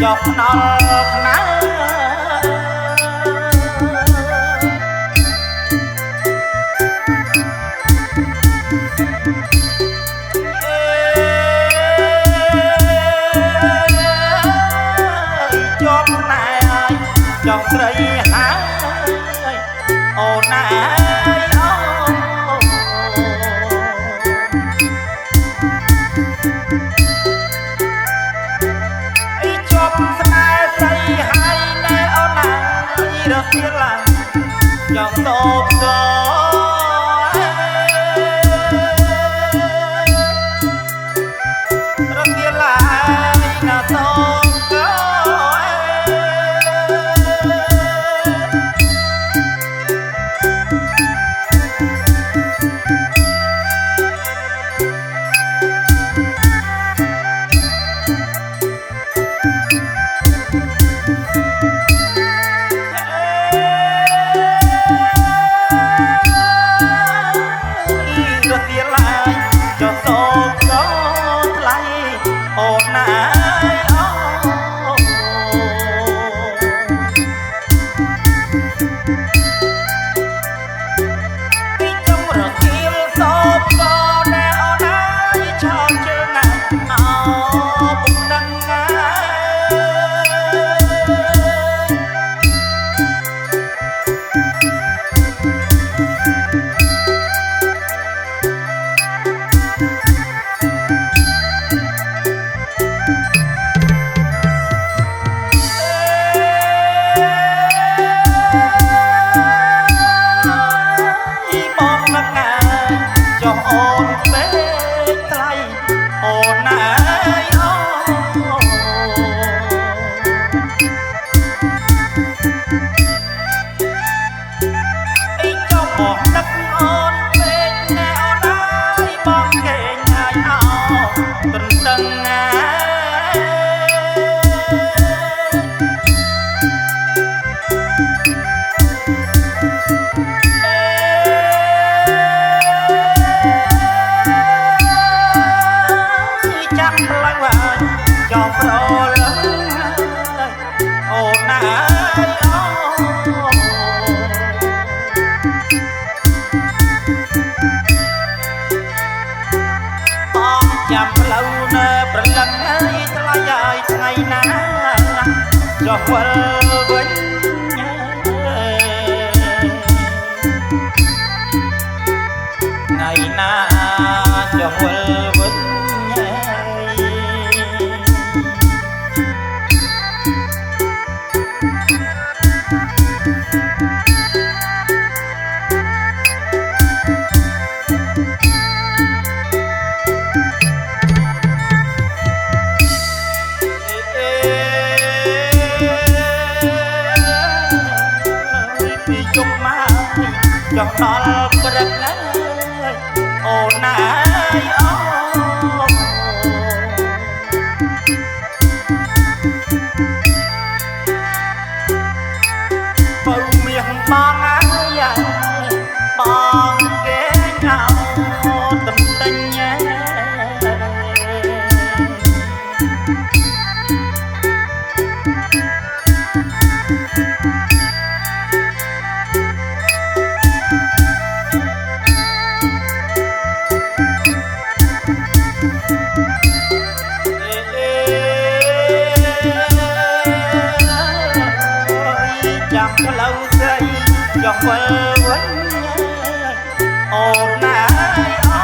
chọc nó khá chọc này chọc rây hái ô này dòng tôm gió rất kia lại là tôm gió cho quên với ngày na cho quên với cho nó bật lên ô nai ô បងអើយបងគេញ៉ៅទំទិញចាំផ្លូវស្រីចុះវិលវិញអូនណាយអូ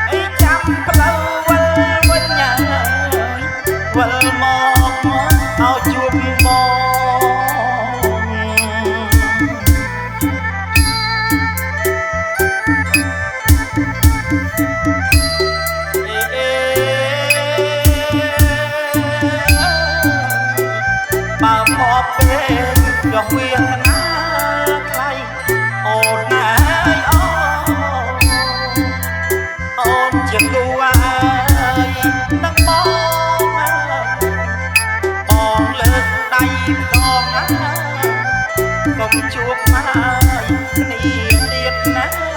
អីចាំផ្លូវវិលវិញវិលមកឲ្យជួបមកបើមកពេលចុះវាណាថ្លៃអូនណាយអូនជាគូអើយនឹងបងលើកដៃម្ដងណាកុំជួបហើយគ្នាទៀតណា